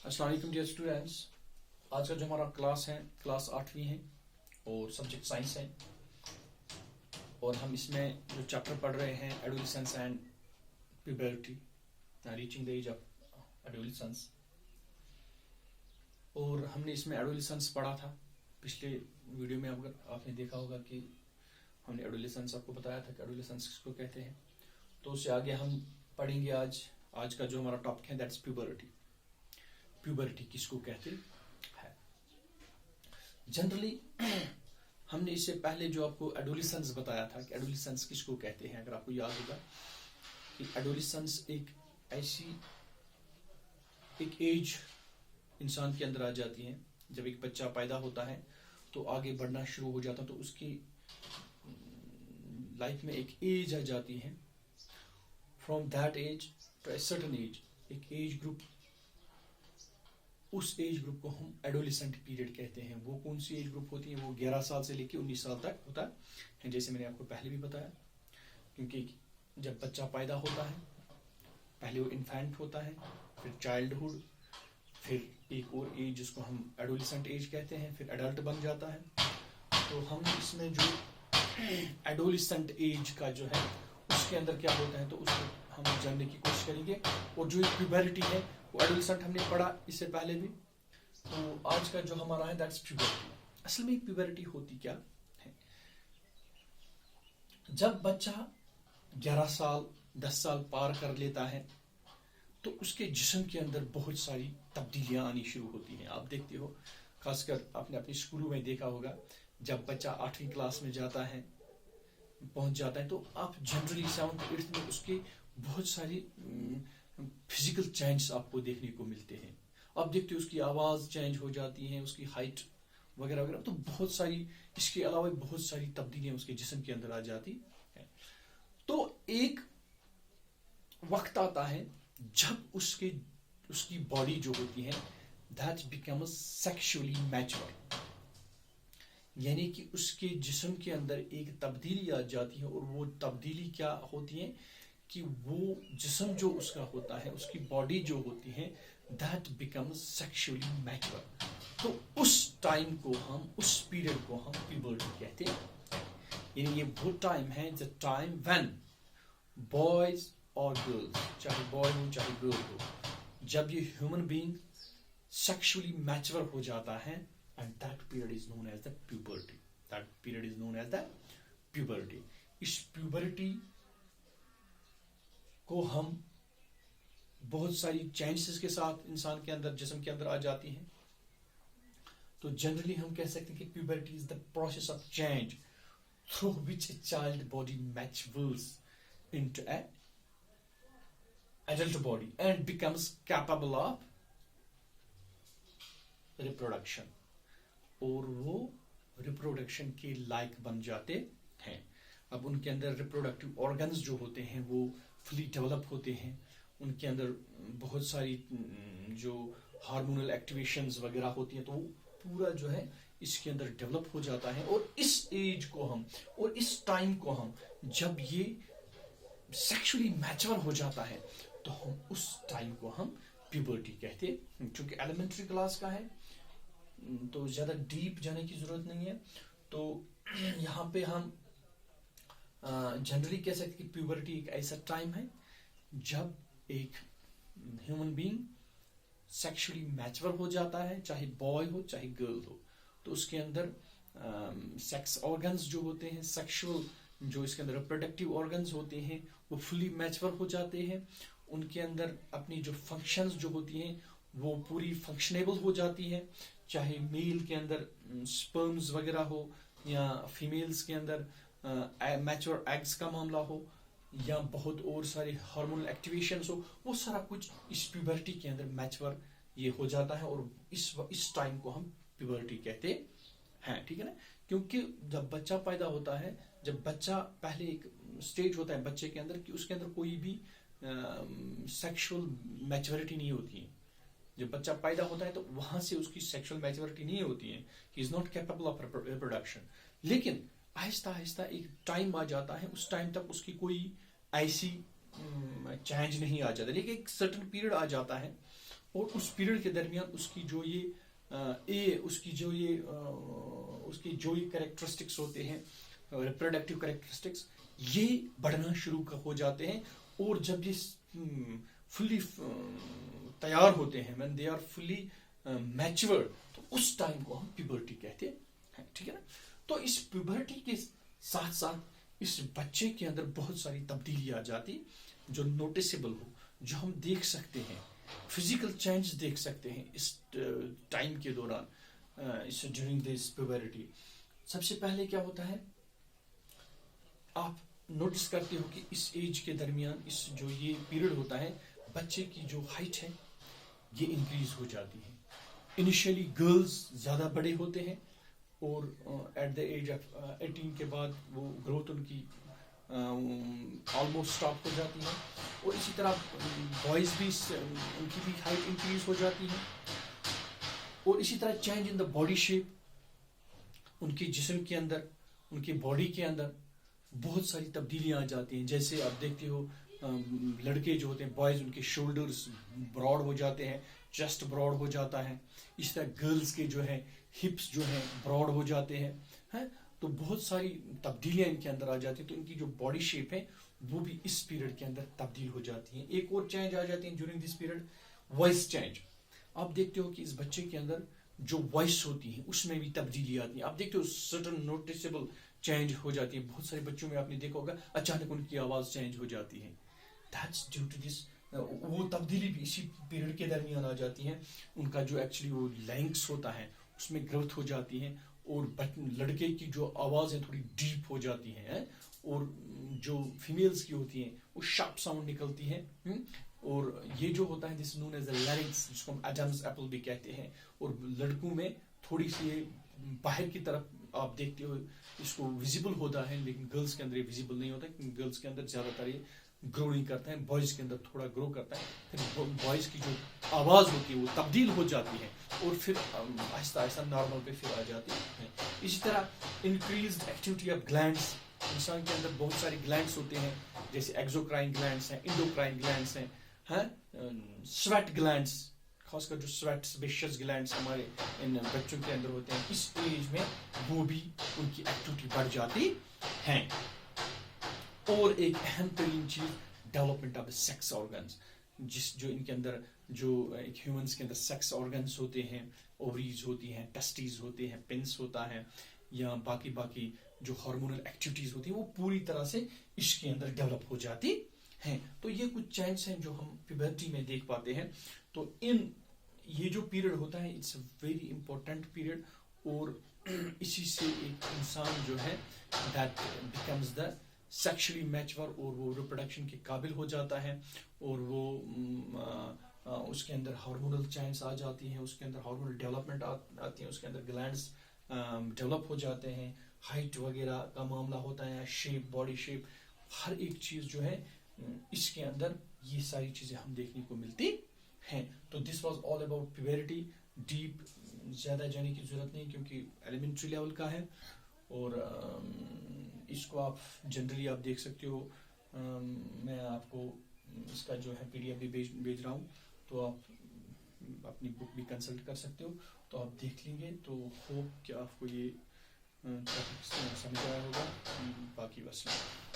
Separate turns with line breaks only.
السلام علیکم dear students. آج کا جو ہمارا کلاس ہے کلاس 8ویں ہے اور سبجیکٹ سائنس ہے، اور ہم اس میں جو چیپٹر پڑھ رہے ہیں adolescence and puberty, reaching the age of adolescence. اور ہم نے اس میں ایڈولسنس پڑھا تھا پچھلے ویڈیو میں. اگر آپ نے دیکھا ہوگا کہ ہم نے ایڈولسنس آپ کو بتایا تھا کہ ایڈولسنس کس کو کہتے ہیں. تو اس سے آگے ہم پڑھیں گے آج کا جو ہمارا ٹاپک ہے دیٹس پیوبرٹی. پیوبرٹی کس کو کہتے ہیں؟ جنرلی ہم نے اس سے پہلے جو آپ کو ایڈولسنس بتایا تھا کہ ایڈولسنس کس کو کہتے ہیں. اگر آپ کو یاد ہوگا کہ ایڈولسنس ایک ایج انسان کے اندر آ جاتی ہے. جب ایک بچہ پیدا ہوتا ہے تو آگے بڑھنا شروع ہو جاتا ہے، تو اس کی لائف میں ایک ایج آ جاتی ہے. From that age to a certain age, ایک ایج گروپ، اس ایج گروپ کو ہم ایڈولسنٹ پیریڈ کہتے ہیں. وہ کون سی ایج گروپ ہوتی ہے؟ وہ 11 سال سے لے کے 19 سال تک ہوتا ہے، جیسے میں نے آپ کو پہلے بھی بتایا. کیونکہ جب بچہ پیدا ہوتا ہے پہلے وہ انفینٹ ہوتا ہے، پھر چائلڈہڈ، پھر ایک اور ایج جس کو ہم ایڈولسنٹ ایج کہتے ہیں، پھر ایڈلٹ بن جاتا ہے. تو ہم اس میں جو ایڈولسنٹ ایج کا جو ہے اس کے اندر کیا ہوتا ہے تو اس کو ہم جاننے کی کوشش کریں گے. اور جو پیوبرٹی ہے وہ ایڈولسنٹ ہم نے پڑھا اس سے پہلے بھی. تو آج کا جو ہمارا ہے دیٹس پیوبرٹی. اصل میں پیوبرٹی ہوتی کیا ہے؟ جب بچہ 11 سال 10 سال پار کر لیتا ہے تو اس کے جسم کے اندر بہت ساری تبدیلیاں آنی شروع ہوتی ہیں. آپ دیکھتے ہو، خاص کر آپ نے اپنی اسکولوں میں دیکھا ہوگا، جب بچہ 8ویں کلاس میں جاتا ہے پہنچ جاتا ہے تو آپ جنرلی 7th 8th میں اس کے بہت ساری فزیکل چینجز آپ کو دیکھنے کو ملتے ہیں. آپ دیکھتے ہو اس کی آواز چینج ہو جاتی ہے، اس کی ہائٹ وغیرہ وغیرہ. تو بہت ساری اس کے علاوہ بہت ساری تبدیلیاں اس کے جسم کے اندر آ جاتی ہیں. تو ایک وقت آتا ہے جب اس کی باڈی جو ہوتی ہے that becomes sexually mature، یعنی کہ اس کے جسم کے اندر ایک تبدیلی آ جاتی ہے. اور وہ تبدیلی کیا ہوتی ہے کہ وہ جسم جو اس کا ہوتا ہے، اس کی باڈی جو ہوتی ہے that becomes sexually mature. تو اس ٹائم کو ہم، اس پیریڈ کو ہم پیوبرٹی کہتے ہیں. یعنی یہ وہ ٹائم ہے the time when boys اور گرلز، چاہے بوائے ہو چاہے گرل ہو، جب یہ ہیومن بینگ سیکشولی میچور ہو جاتا ہے، and that period is known as the puberty. That period is known as the puberty. اس پیوبرٹی کو ہم بہت ساری چینجز کے ساتھ انسان کے اندر، جسم کے اندر آ جاتی ہیں. تو جنرلی ہم کہہ سکتے ہیں کہ puberty is the process of change through which a child body matures into a adult body and becomes capable of reproduction. اور وہ ریپروڈکشن کے لائق بن جاتے ہیں. اب ان کے اندر ریپروڈکٹیو آرگنز جو ہوتے ہیں وہ فلی ڈیولپ ہوتے ہیں. ان کے اندر بہت ساری جو ہارمونل ایکٹیویشنز وغیرہ ہوتی ہیں، تو وہ پورا جو ہے اس کے اندر ڈیولپ ہو جاتا ہے. اور اس ایج کو ہم، اور اس ٹائم کو ہم، جب یہ سیکشولی میچور ہو جاتا ہے تو ہم اس ٹائم کو ہم پیوبرٹی کہتے ہیں. چونکہ ایلیمنٹری کلاس کا ہے تو زیادہ ڈیپ جانے کی ضرورت نہیں ہے. تو یہاں پہ ہم جنرلی کہہ سکتے کہ پیوبرٹی ایک ایسا ٹائم ہے جب ایک ہیومن بینگ سیکشولی میچور ہو جاتا ہے، چاہے بوائے ہو چاہے گرل ہو. تو اس کے اندر سیکس آرگنز جو ہوتے ہیں، سیکشول جو اس کے اندر ریپروڈکٹیو آرگنز ہوتے ہیں، وہ فلی میچور ہو جاتے ہیں. ان کے اندر اپنی جو فنکشنز جو ہوتی ہیں وہ پوری فنکشنیبل ہو جاتی ہے. چاہے میل کے اندر سپرمز وغیرہ ہو یا فیمیلز کے اندر میچور ایگز کا معاملہ ہو یا بہت اور سارے ہارمونل ایکٹیویشنز ہو، وہ سارا کچھ اس پیوبرٹی کے اندر میچور یہ ہو جاتا ہے. اور اس ٹائم کو ہم پیوبرٹی کہتے ہیں. ٹھیک ہے نا؟ کیونکہ جب بچہ پیدا ہوتا ہے، جب بچہ پہلے ایک سٹیج ہوتا ہے بچے کے اندر کہ اس کے اندر کوئی بھی سیکشول میچورٹی نہیں ہوتی ہے. جب بچہ پیدا ہوتا ہے تو وہاں سے اس کی سیکشول میچورٹی نہیں ہوتی ہے، he is not capable of reproduction. لیکن آہستہ آہستہ ایک ٹائم آ جاتا ہے، اس ٹائم تک اس کی کوئی ایسی چینج نہیں آ جاتا، لیکن ایک سرٹن پیریڈ آ جاتا ہے اور اس پیریڈ کے درمیان اس کی جو یہ اس کی جو یہ کریکٹرسٹکس ہوتے ہیں، ریپروڈکٹیو کریکٹرسٹکس، یہ بڑھنا شروع ہو جاتے ہیں. اور جب یہ فلی تیار ہوتے ہیں، when they are fully matured، تو اس ٹائم کو ہم پیبرٹی کہتے ہیں. ٹھیک ہے نا. تو اس پیبرٹی کے ساتھ ساتھ اس بچے کے اندر بہت ساری تبدیلی آ جاتی جو نوٹسیبل ہو، جو ہم دیکھ سکتے ہیں، فزیکل چینج دیکھ سکتے ہیں اس ٹائم کے دوران، ڈیورنگ دس پیبرٹی. سب سے پہلے کیا ہوتا ہے، آپ نوٹس کرتے ہو کہ اس ایج کے درمیان اس جو یہ پیریڈ ہوتا ہے، بچے کی جو ہائٹ ہے یہ انکریز ہو جاتی ہے. انیشیلی گرلز زیادہ بڑے ہوتے ہیں اور ایٹ دا ایج آف 18 کے بعد وہ گروتھ ان کی آلموسٹ اسٹاپ ہو جاتی ہے. اور اسی طرح بوائز بھی ان کی بھی ہائٹ انکریز ہو جاتی ہے. اور اسی طرح change in the body shape, ان کے جسم کے اندر، ان کی باڈی کے اندر بہت ساری تبدیلیاں آ جاتی ہیں. جیسے آپ دیکھتے ہو لڑکے جو ہوتے ہیں بوائز، ان کے شولڈرز براڈ ہو جاتے ہیں، چیسٹ براڈ ہو جاتا ہے. اس طرح گرلز کے جو ہے ہپس جو ہیں براڈ ہو جاتے ہیں. تو بہت ساری تبدیلیاں ان کے اندر آ جاتی ہیں. تو ان کی جو باڈی شیپ ہے وہ بھی اس پیریڈ کے اندر تبدیل ہو جاتی ہیں. ایک اور چینج آ جاتی ہے during this period, voice change. آپ دیکھتے ہو کہ اس بچے کے اندر جو وائس ہوتی ہے اس میں بھی تبدیلی آتی ہے. آپ دیکھتے ہو سرٹن نوٹسیبل چینج ہو جاتی ہے. بہت سارے بچوں میں آپ نے دیکھا ہوگا اچانک ان کی آواز چینج ہو جاتی ہے. That's due to this. وہ تبدیلی بھی اسی پیریڈ کے درمیان آ جاتی ہیں. ان کا جو ایکچولی وہ لینگس ہوتا ہے اس میں گروتھ ہو جاتی ہے، اور لڑکے کی جو آواز ہے تھوڑی ڈیپ ہو جاتی ہے، اور جو فیمیلز کی ہوتی ہیں وہ شارپ ساؤنڈ نکلتی ہے. اور یہ جو ہوتا ہے دس نون ایز اے لیرنگس، جس کو ہم ایڈمز ایپل بھی کہتے ہیں. اور لڑکوں میں تھوڑی سی باہر کی طرف آپ دیکھتے ہو اس کو ویزیبل ہوتا ہے، لیکن گرلز کے اندر یہ ویزیبل نہیں ہوتا، کیونکہ گرلز کے اندر زیادہ تر یہ گرو نہیں کرتا ہے، بوائز کے اندر تھوڑا گرو کرتا ہے. پھر بوائز کی جو آواز ہوتی ہے وہ تبدیل ہو جاتی ہے اور پھر آہستہ آہستہ نارمل پہ پھر آ جاتی ہے. اسی طرح انکریزڈ ایکٹیویٹی آف گلینڈس. انسان کے اندر بہت سارے گلینڈس ہوتے ہیں، جیسے ایکزوکرائن گلینڈس ہیں، انڈوکرائن گلینڈس ہیں، سویٹ گلینڈس، خاص کر جو سویٹ سیبیشس گلینڈس ہمارے ان بچوں کے اندر ہوتے ہیں اس ایج میں، وہ بھی ان کی ایکٹیویٹی بڑھ جاتی ہیں. اور ایک اہم ترین چیز ڈیولپمنٹ آف سیکس آرگنز، جو ان کے اندر جو ایک ہیومنس کے اندر سیکس آرگنز ہوتے ہیں، اووریز ہوتی ہیں، ٹیسٹیز ہوتے ہیں، پنس ہوتا ہے، یا باقی جو ہارمونل ایکٹیویٹیز ہوتی ہیں وہ پوری طرح سے اس کے اندر ڈیولپ ہو جاتی ہیں. تو یہ کچھ چینجز ہیں جو ہم پیبرٹی میں دیکھ پاتے ہیں. تو یہ جو پیریڈ ہوتا ہے it's a very important period, اور اسی سے ایک انسان جو ہے that becomes the sexually mature, اور وہ ریپروڈکشن کے قابل ہو جاتا ہے. اور وہ اس کے اندر ہارمونل چینج آ جاتی ہیں، اس کے اندر ہارمونل ڈیولپمنٹ آتی ہے، اس کے اندر گلینڈس ڈیولپ ہو جاتے ہیں، ہائٹ وغیرہ کا معاملہ ہوتا ہے، شیپ، باڈی شیپ، ہر ایک چیز جو ہے اس کے اندر یہ ساری چیزیں ہم دیکھنے کو ملتی ہیں. تو this was all about پیبرٹی. Deep زیادہ جانے کی ضرورت نہیں کیونکہ ایلیمنٹری لیول کا ہے، اور اس کو آپ جنرلی آپ دیکھ سکتے ہو. میں آپ کو اس کا جو ہے PDF بھی بھیج رہا ہوں، تو آپ اپنی بک بھی کنسلٹ کر سکتے ہو. تو آپ دیکھ لیں گے. تو ہوپ کہ آپ کو یہ ٹاپک سمجھ آیا ہوگا. باقی وسلام.